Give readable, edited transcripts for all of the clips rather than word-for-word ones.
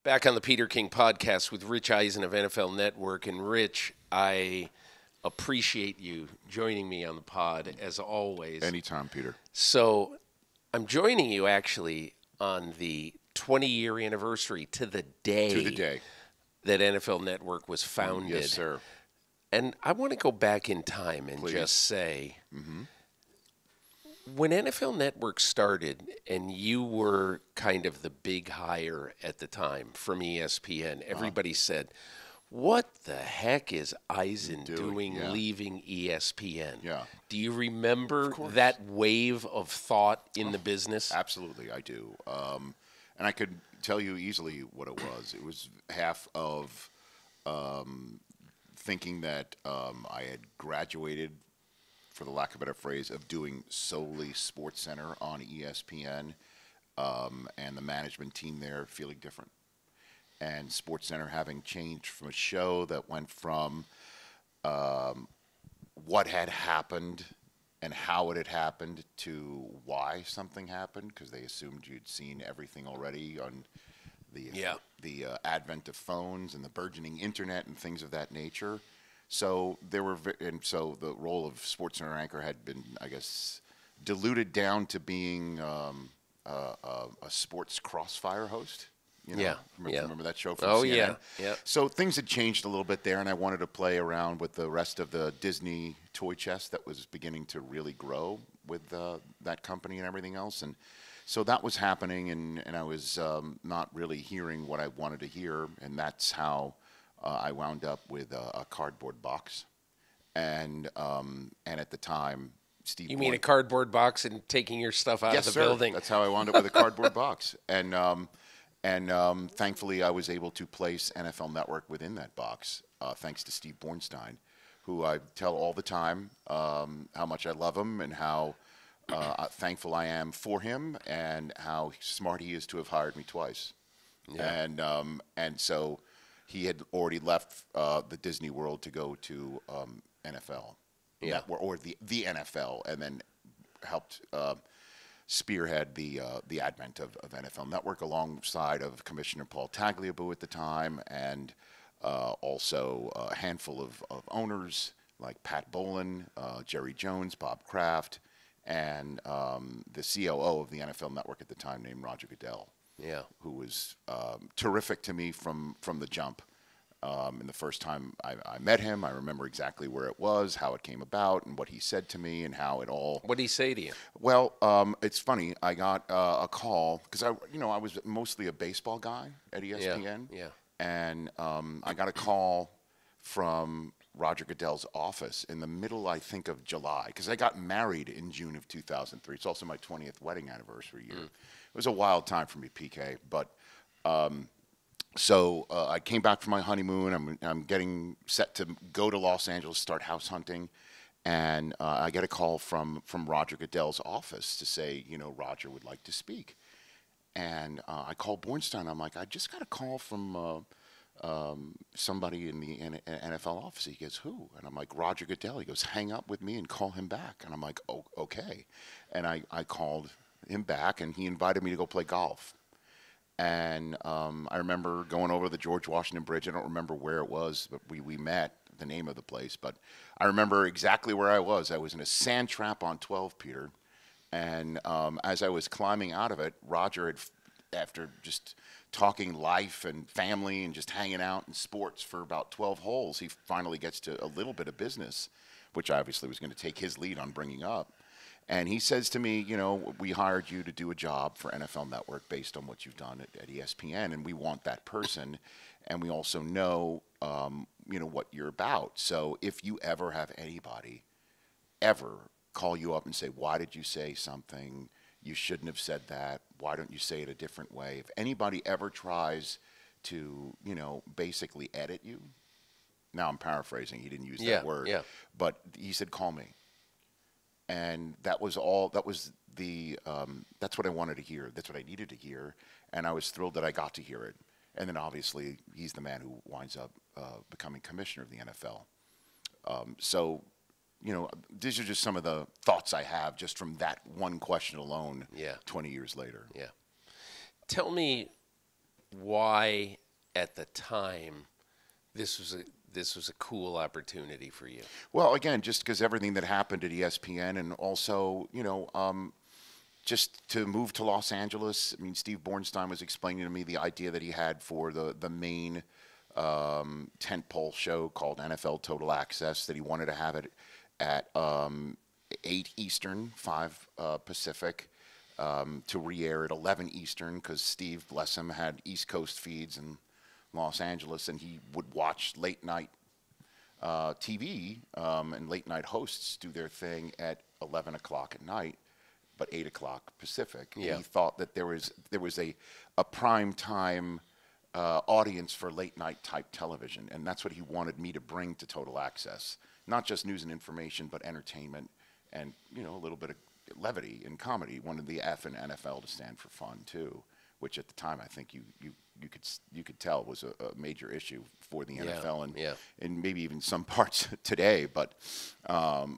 Back on the Peter King podcast with Rich Eisen of NFL Network. And Rich, I appreciate you joining me on the pod as always. Anytime, Peter. So I'm joining you actually on the 20-year anniversary to the day that NFL Network was founded. Yes, sir. And I want to go back in time and just say, when NFL Network started and you were kind of the big hire at the time from ESPN, everybody said, what the heck is Eisen doing leaving ESPN? Yeah. Do you remember that wave of thought in the business? Absolutely, I do. And I could tell you easily what it was. It was half of thinking that I had graduated, for the lack of a better phrase, of doing solely SportsCenter on ESPN, and the management team there feeling different. And SportsCenter having changed from a show that went from what had happened and how it had happened to why something happened, because they assumed you'd seen everything already on the advent of phones and the burgeoning internet and things of that nature. So so the role of SportsCenter anchor had been, I guess, diluted down to being a sports crossfire host. You know, remember that show from CNN? Yeah. So things had changed a little bit there, and I wanted to play around with the rest of the Disney toy chest that was beginning to really grow with that company and everything else. And so that was happening, and I was not really hearing what I wanted to hear, and that's how I wound up with a cardboard box. And at the time, Steve... You mean a cardboard box and taking your stuff out of the building? That's how I wound up with a cardboard box. And thankfully, I was able to place NFL Network within that box, thanks to Steve Bornstein, who I tell all the time how much I love him and how thankful I am for him and how smart he is to have hired me twice. Yeah. And so he had already left the Disney world to go to NFL, or the NFL, and then helped spearhead the advent of NFL Network alongside of Commissioner Paul Tagliabue at the time, and also a handful of owners like Pat Bolin, Jerry Jones, Bob Kraft, and the COO of the NFL Network at the time named Roger Goodell, who was terrific to me from the jump. And the first time I met him, I remember exactly where it was, how it came about, and what he said to me, and how it all... What did he say to you? Well, it's funny. I got a call, because I was mostly a baseball guy at ESPN. Yeah. And I got a call from Roger Goodell's office in the middle, I think, of July, because I got married in June of 2003. It's also my 20th wedding anniversary year. It was a wild time for me, PK, but... So I came back from my honeymoon. I'm getting set to go to Los Angeles, start house hunting, and I get a call from Roger Goodell's office to say, Roger would like to speak. And I called Bornstein. I'm like, I just got a call from somebody in the NFL office. He goes, who? And I'm like, Roger Goodell. He goes, hang up with me and call him back. And I'm like, oh, okay. And I called him back, and he invited me to go play golf. And I remember going over the George Washington Bridge. I don't remember where it was, but we met, the name of the place. But I remember exactly where I was. I was in a sand trap on 12, Peter. And as I was climbing out of it, Roger had, after just talking life and family and just hanging out in sports for about 12 holes, he finally gets to a little bit of business, which obviously was going to take his lead on bringing up. And he says to me, we hired you to do a job for NFL Network based on what you've done at ESPN, and we want that person, and we also know, what you're about. So if you ever have anybody ever call you up and say, why did you say something? You shouldn't have said that. Why don't you say it a different way? If anybody ever tries to, basically edit you, now I'm paraphrasing, he didn't use that word, but he said, call me. And that was all. That was that's what I wanted to hear. That's what I needed to hear, and I was thrilled that I got to hear it. And then obviously he's the man who winds up becoming commissioner of the NFL. So, these are just some of the thoughts I have just from that one question alone. 20 years later. Yeah. Tell me why at the time this was a cool opportunity for you. Well, again, just because everything that happened at ESPN, and also, just to move to Los Angeles. I mean, Steve Bornstein was explaining to me the idea that he had for the main tentpole show called NFL Total Access, that he wanted to have it at 8 Eastern, 5 Pacific, to re-air at 11 Eastern, because Steve, bless him, had East Coast feeds in Los Angeles, and he would watch late night TV, and late night hosts do their thing at 11 o'clock at night, but 8 o'clock Pacific. Yeah. And he thought that there was a prime time audience for late night type television, and that's what he wanted me to bring to Total Access. Not just news and information, but entertainment and, a little bit of levity and comedy. Wanted the F in NFL to stand for fun too, which at the time I think you could tell was a major issue for the NFL, and maybe even some parts today, but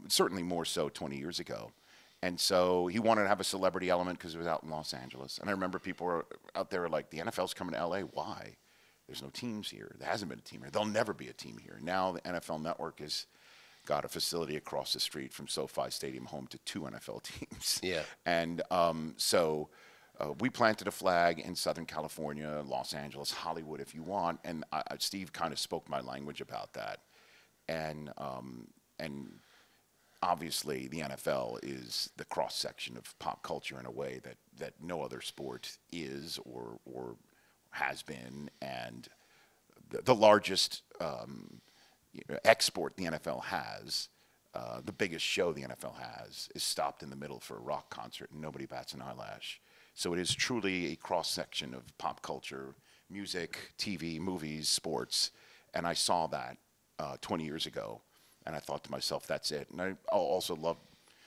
certainly more so 20 years ago. And so he wanted to have a celebrity element because it was out in Los Angeles. And I remember people were out there like, the NFL's coming to LA. Why? There's no teams here. There hasn't been a team here. There'll never be a team here. Now the NFL Network has got a facility across the street from SoFi Stadium, home to 2 NFL teams. Yeah. And so we planted a flag in Southern California, Los Angeles, Hollywood, if you want. And Steve kind of spoke my language about that. And obviously, the NFL is the cross-section of pop culture in a way that no other sport is or has been. And the largest export the NFL has, the biggest show the NFL has, is stopped in the middle for a rock concert, and nobody bats an eyelash. So it is truly a cross-section of pop culture, music, TV, movies, sports. And I saw that 20 years ago. And I thought to myself, that's it. And I also loved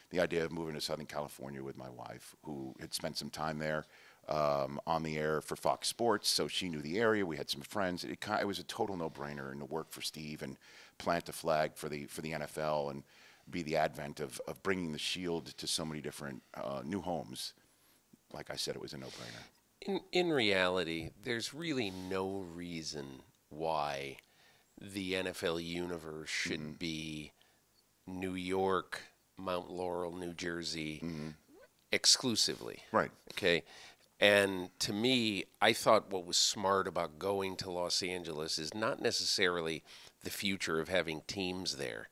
the idea of moving to Southern California with my wife, who had spent some time there on the air for Fox Sports. So she knew the area. We had some friends. It was a total no-brainer, and to work for Steve and plant a flag for the NFL and be the advent of bringing the shield to so many different new homes. Like I said, it was a no-brainer. In reality, there's really no reason why the NFL universe should be New York, Mount Laurel, New Jersey, exclusively. Right. Okay. And to me, I thought what was smart about going to Los Angeles is not necessarily the future of having teams there,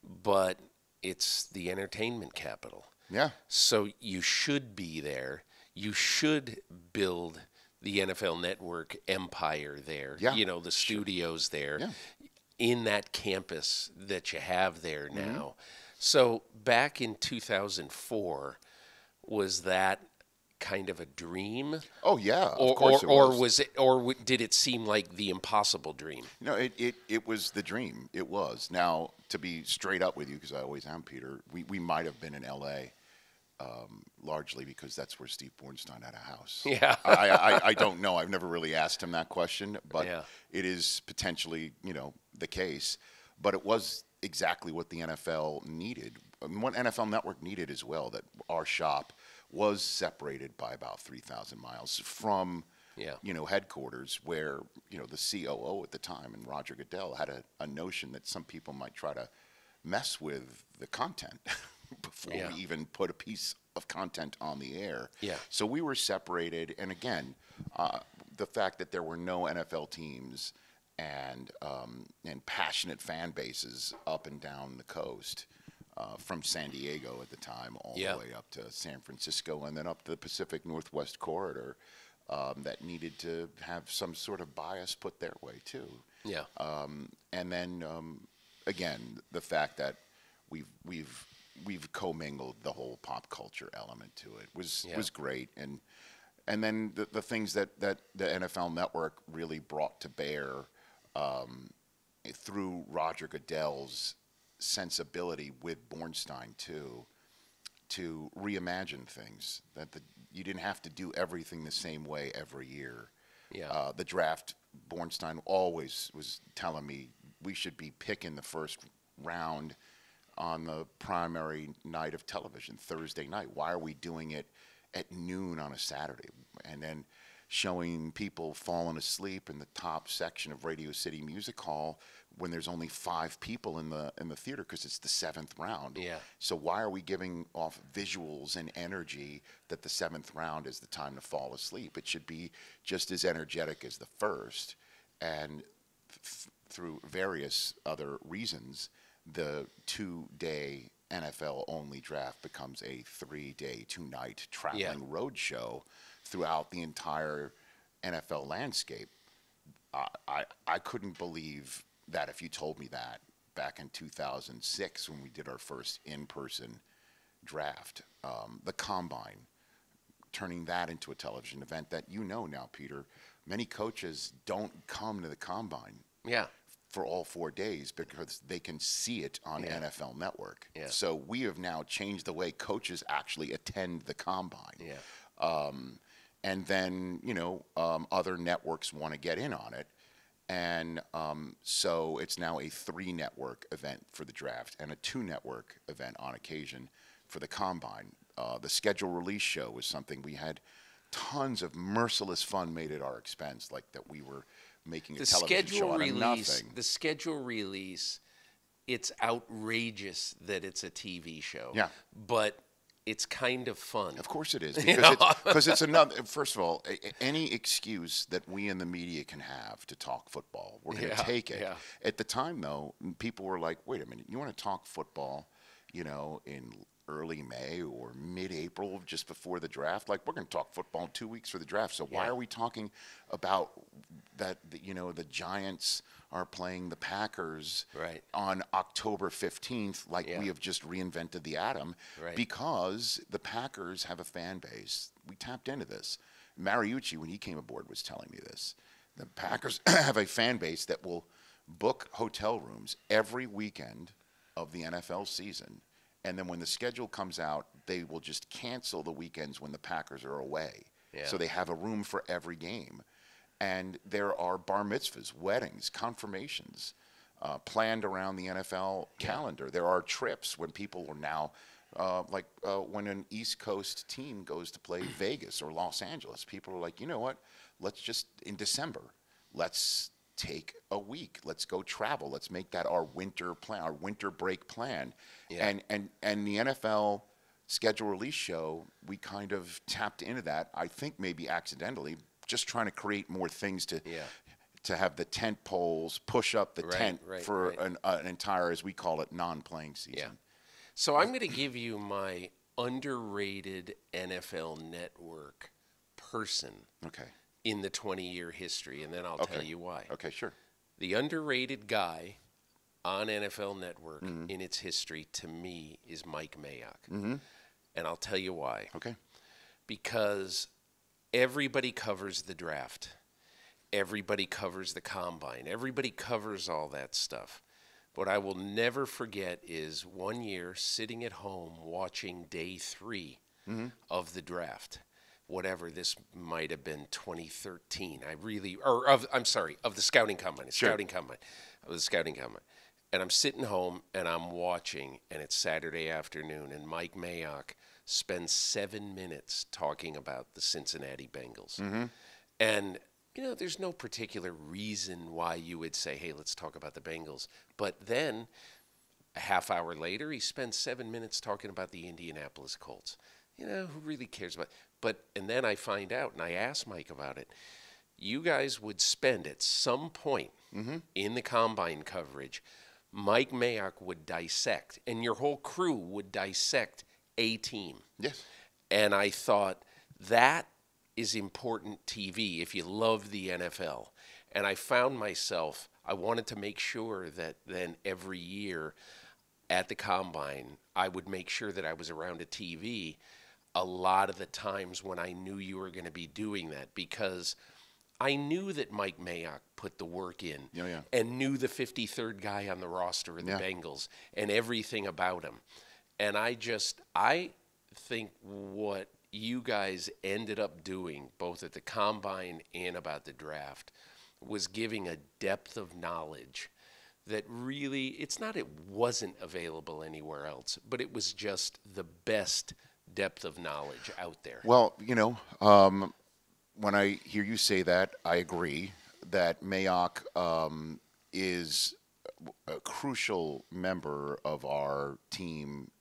but it's the entertainment capital. Yeah. So you should be there. You should build the NFL Network empire there, the studios there, in that campus that you have there now. So back in 2004, was that kind of a dream? Oh yeah, of course it was. Or did it seem like the impossible dream? No, it was the dream. It was. Now, to be straight up with you, because I always am, Peter, we might have been in L.A., largely because that's where Steve Bornstein had a house. Yeah. I don't know. I've never really asked him that question, but it is potentially, the case. But it was exactly what the NFL needed. And what NFL Network needed as well, that our shop was separated by about 3,000 miles from, headquarters, where, the COO at the time, and Roger Goodell, had a notion that some people might try to mess with the content before we even put a piece of content on the air. Yeah. So we were separated, and again, the fact that there were no NFL teams and passionate fan bases up and down the coast, from San Diego at the time all the way up to San Francisco, and then up to the Pacific Northwest corridor, that needed to have some sort of bias put their way too. Yeah. And then again, the fact that we've commingled the whole pop culture element to it was great, and then the things that the NFL Network really brought to bear through Roger Goodell's sensibility with Bornstein too, to reimagine things, that you didn't have to do everything the same way every year. Yeah. The draft, Bornstein always was telling me we should be picking the first round on the primary night of television, Thursday night. Why are we doing it at noon on a Saturday? And then showing people falling asleep in the top section of Radio City Music Hall when there's only 5 people in the theater because it's the 7th round. Yeah. So why are we giving off visuals and energy that the 7th round is the time to fall asleep? It should be just as energetic as the first. And through various other reasons, the 2-day NFL only draft becomes a 3-day, 2-night traveling road show throughout the entire NFL landscape. I couldn't believe that if you told me that back in 2006 when we did our first in-person draft. The Combine, turning that into a television event that now, Peter, many coaches don't come to the Combine for all 4 days because they can see it on NFL Network. Yeah. So we have now changed the way coaches actually attend the Combine. Yeah. And then, other networks want to get in on it. And so it's now a 3-network event for the draft and a 2-network event on occasion for the Combine. The schedule release show was something we had tons of merciless fun made at our expense, like that we were making a television show out of nothing. The schedule release, it's outrageous that it's a TV show. Yeah. But it's kind of fun. Of course it is, because it's another. First of all, any excuse that we in the media can have to talk football, we're going to take it. Yeah. At the time, though, people were like, "Wait a minute, you want to talk football, in early May or mid-April, just before the draft? Like, we're going to talk football in 2 weeks for the draft. So why are we talking about that? The Giants are playing the Packers on October 15th, like we have just reinvented the atom, because the Packers have a fan base. We tapped into this. Mariucci, when he came aboard, was telling me this. The Packers have a fan base that will book hotel rooms every weekend of the NFL season. And then when the schedule comes out, they will just cancel the weekends when the Packers are away. Yeah. So they have a room for every game. And there are bar mitzvahs, weddings, confirmations planned around the NFL calendar. There are trips when people are now, when an East Coast team goes to play Vegas or Los Angeles, people are like, you know what, let's just, in December, let's take a week. Let's go travel. Let's make that our winter plan, our winter break plan. Yeah. And the NFL schedule release show, we kind of tapped into that, I think maybe accidentally, just trying to create more things to have the tent poles push up the tent for an entire, as we call it, non-playing season. Yeah. So I'm going to give you my underrated NFL Network person in the 20-year history, and then I'll tell you why. Okay, sure. The underrated guy on NFL Network in its history, to me, is Mike Mayock. Mm-hmm. And I'll tell you why. Okay. Because everybody covers the draft. Everybody covers the combine. Everybody covers all that stuff. What I will never forget is one year sitting at home watching day 3 of the draft. Whatever, this might have been 2013. Of the scouting combine. Of the scouting combine. And I'm sitting home and I'm watching, and it's Saturday afternoon, and Mike Mayock spends 7 minutes talking about the Cincinnati Bengals. Mm-hmm. And, there's no particular reason why you would say, hey, let's talk about the Bengals. But then a half hour later, he spends 7 minutes talking about the Indianapolis Colts. Who really cares about it? And then I find out, and I asked Mike about it, you guys would spend at some point in the combine coverage, Mike Mayock would dissect, and your whole crew would dissect a team. Yes. And I thought, that is important TV if you love the NFL. And I found myself, I wanted to make sure that then every year at the combine, I would make sure that I was around a TV a lot of the times when I knew you were going to be doing that, because I knew that Mike Mayock put the work in and knew the 53rd guy on the roster of the Bengals and everything about him. And I think what you guys ended up doing, both at the combine and about the draft, was giving a depth of knowledge that really, it wasn't available anywhere else, but it was just the best depth of knowledge out there. Well, when I hear you say that, I agree that Mayock is a crucial member of our team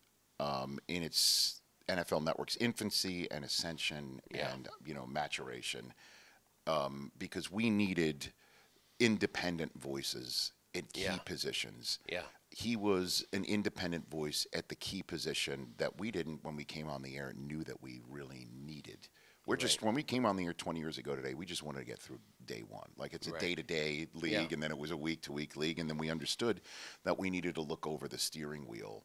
in its NFL Network's infancy and ascension and maturation, because we needed independent voices in key positions. Yeah. He was an independent voice at the key position that we didn't, when we came on the air, knew that we really needed. We're just, when we came on the air 20 years ago today, we just wanted to get through day one. Like, it's a day-to-day league, and then it was a week-to-week league, and then we understood that we needed to look over the steering wheel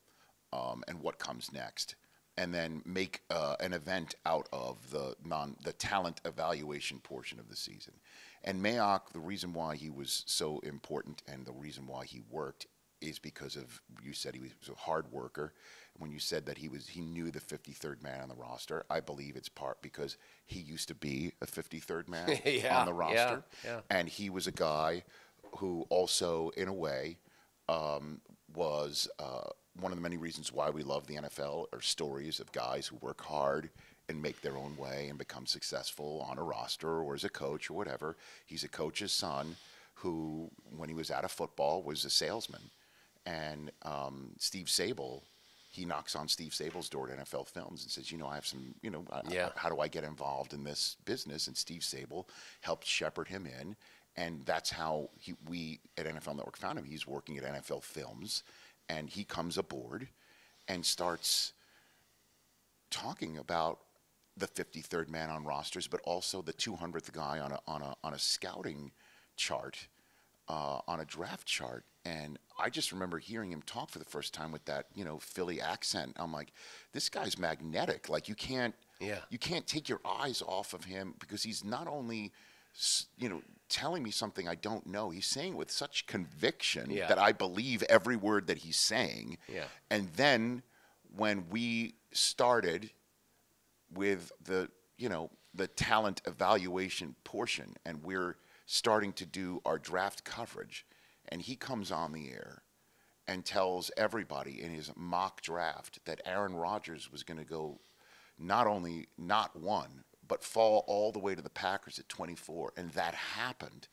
and what comes next, and then make an event out of the talent evaluation portion of the season. And Mayock, the reason why he was so important and the reason why he worked is because of, you said he was a hard worker. When you said that he knew the 53rd man on the roster, I believe it's part because he used to be a 53rd man on the roster. And he was a guy who also, in a way, was one of the many reasons why we love the NFL are stories of guys who work hard and make their own way and become successful on a roster or as a coach or whatever. He's a coach's son who, when he was out of football, was a salesman. And Steve Sable, he knocks on Steve Sable's door at NFL Films and says, I have some, how do I get involved in this business? And Steve Sable helped shepherd him in. And that's how we at NFL Network found him. He's working at NFL Films. And he comes aboard and starts talking about the 53rd man on rosters, but also the 200th guy on a scouting chart, on a draft chart. And I just remember hearing him talk for the first time with that, Philly accent. I'm like, this guy's magnetic. Like, you can't take your eyes off of him because he's not only, telling me something I don't know. He's saying with such conviction that I believe every word that he's saying. Yeah. And then when we started with the talent evaluation portion and we're starting to do our draft coverage, and he comes on the air and tells everybody in his mock draft that Aaron Rodgers was going to go not only not one, but fall all the way to the Packers at 24. And that happened.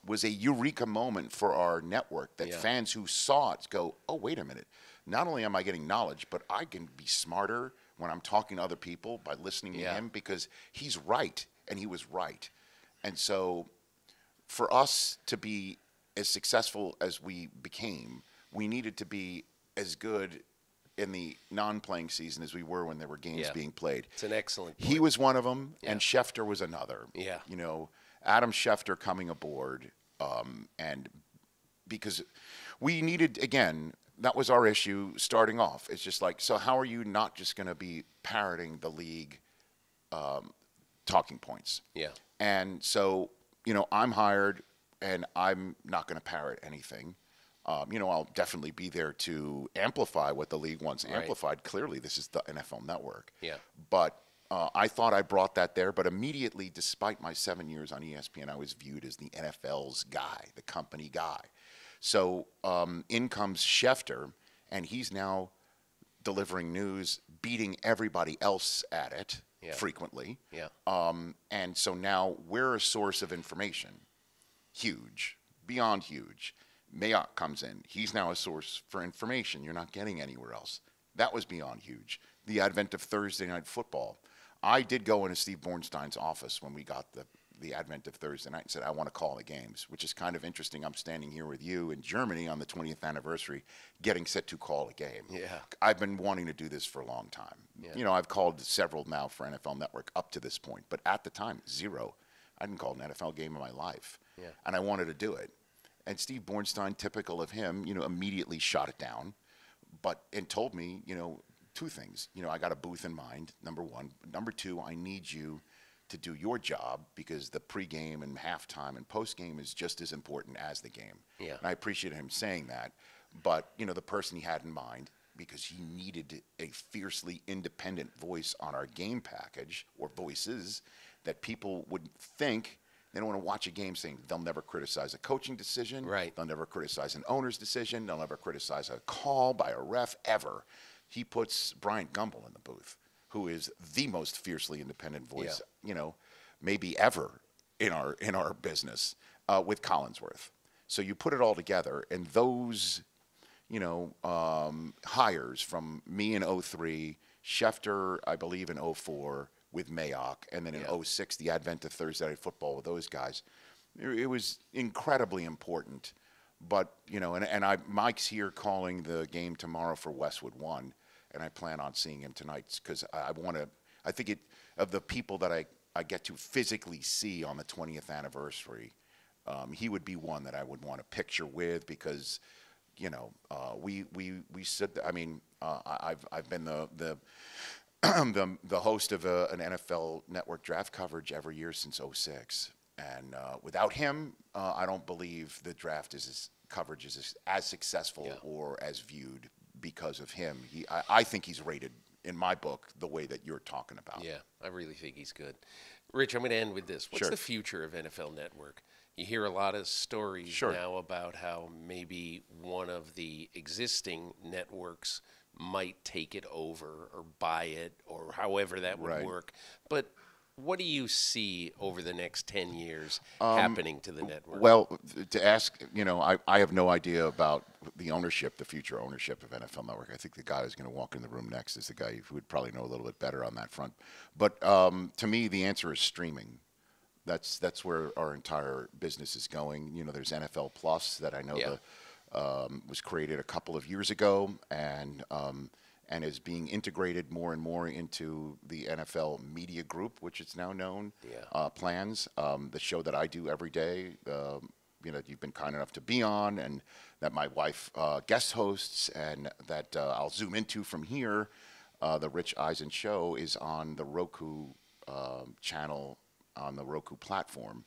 Was a eureka moment for our network that fans who saw it go, oh, wait a minute. Not only am I getting knowledge, but I can be smarter when I'm talking to other people by listening to him because he's right, and he was right. And so for us to be as successful as we became, we needed to be as good in the non-playing season as we were when there were games being played. It's an excellent point. He was one of them, and Schefter was another. Yeah. Adam Schefter coming aboard, and because we needed, again, that was our issue starting off. It's just like, so how are you not just going to be parroting the league talking points? Yeah. And so, I'm hired, and I'm not going to parrot anything. I'll definitely be there to amplify what the league wants amplified. Clearly, this is the NFL Network. Yeah. But I thought I brought that there. But immediately, despite my 7 years on ESPN, I was viewed as the NFL's guy, the company guy. So in comes Schefter, and he's now delivering news, beating everybody else at it frequently. Yeah. And so now we're a source of information. Huge, beyond huge. Mayock comes in. He's now a source for information you're not getting anywhere else. That was beyond huge. The advent of Thursday Night Football. I did go into Steve Bornstein's office when we got the advent of Thursday night and said, I want to call the games, which is kind of interesting. I'm standing here with you in Germany on the 20th anniversary, getting set to call a game. Yeah. I've been wanting to do this for a long time. Yeah. I've called several now for NFL Network up to this point, but at the time, zero. I didn't call an NFL game in my life. Yeah. And I wanted to do it. And Steve Bornstein, typical of him, immediately shot it down, and told me, two things. I got a booth in mind, number one. Number two, I need you to do your job because the pregame and halftime and postgame is just as important as the game. Yeah. And I appreciate him saying that. But, the person he had in mind, because he needed a fiercely independent voice on our game package, or voices, that people would think they don't want to watch a game saying they'll never criticize a coaching decision. Right. They'll never criticize an owner's decision. They'll never criticize a call by a ref ever. He puts Bryant Gumbel in the booth, who is the most fiercely independent voice, maybe ever in our business with Collinsworth. So you put it all together, and those, hires from me in '03, Schefter, I believe, in '04 with Mayock, and then in '06, the advent of Thursday Night Football with those guys. It was incredibly important. But, Mike's here calling the game tomorrow for Westwood 1, and I plan on seeing him tonight because I think of the people that I get to physically see on the 20th anniversary, he would be one that I would want a picture with because, we said, I've been the host of an NFL Network draft coverage every year since '06. And without him, I don't believe the draft coverage is as successful or as viewed because of him. I think he's rated, in my book, the way that you're talking about. Yeah, I really think he's good. Rich, I'm going to end with this. What's the future of NFL Network? You hear a lot of stories now about how maybe one of the existing networks might take it over or buy it or however that would work. But what do you see over the next 10 years happening to the network? Well, to ask, I have no idea about the future ownership of NFL Network. I think the guy who's going to walk in the room next is the guy who would probably know a little bit better on that front. But to me, the answer is streaming. That's where our entire business is going. There's NFL Plus that I know was created a couple of years ago, and is being integrated more and more into the NFL Media Group, which it's now known, plans. The show that I do every day, you've been kind enough to be on, and that my wife guest hosts, and that I'll zoom into from here. The Rich Eisen show is on the Roku channel, on the Roku platform.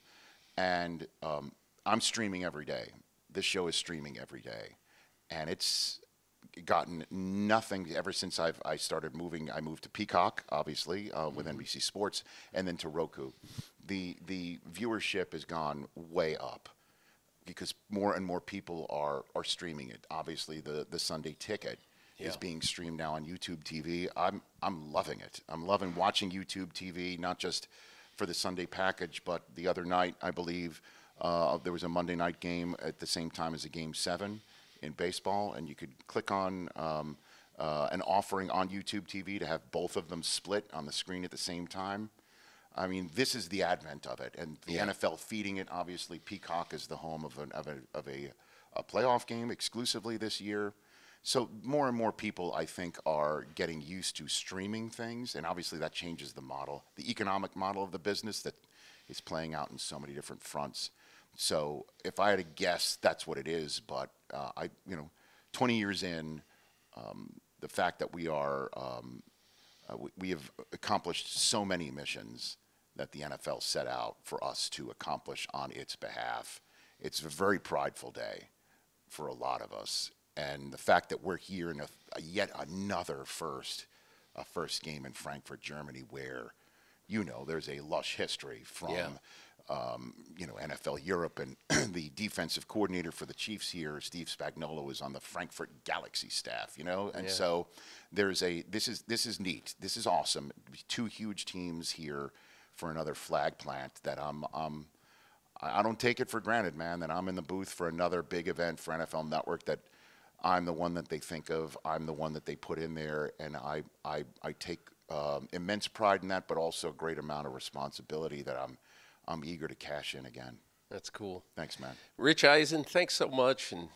And I'm streaming every day. This show is streaming every day. And it's gotten nothing ever since I started moving. I moved to Peacock, obviously, with NBC Sports, and then to Roku. The viewership has gone way up because more and more people are streaming it. Obviously, the Sunday Ticket is being streamed now on YouTube TV. I'm loving it. I'm loving watching YouTube TV, not just for the Sunday package, but the other night, I believe, there was a Monday night game at the same time as a Game 7 in baseball, and you could click on an offering on YouTube TV to have both of them split on the screen at the same time. I mean, this is the advent of it, and the NFL feeding it. Obviously, Peacock is the home of a playoff game exclusively this year. So more and more people, I think, are getting used to streaming things, and obviously that changes the model, the economic model of the business that is playing out in so many different fronts. So if I had to guess, that's what it is. But 20 years in, the fact that we have accomplished so many missions that the NFL set out for us to accomplish on its behalf, it's a very prideful day for a lot of us. And the fact that we're here in yet another first game in Frankfurt, Germany, where, there's a lush history from, NFL Europe, and the defensive coordinator for the Chiefs here, Steve Spagnuolo, was on the Frankfurt Galaxy staff, and so this is neat. This is awesome. 2 huge teams here for another flag plant that I don't take it for granted, man, that I'm in the booth for another big event for NFL Network, that I'm the one that they think of. I'm the one that they put in there, and I take immense pride in that, but also a great amount of responsibility that I'm eager to cash in again. That's cool. Thanks, man. Rich Eisen, thanks so much, and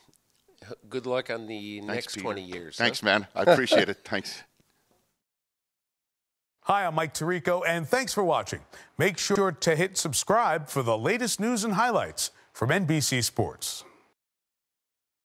good luck on the next Peter. 20 years. Thanks, man. I appreciate it. Thanks. Hi, I'm Mike Tirico, and thanks for watching. Make sure to hit subscribe for the latest news and highlights from NBC Sports.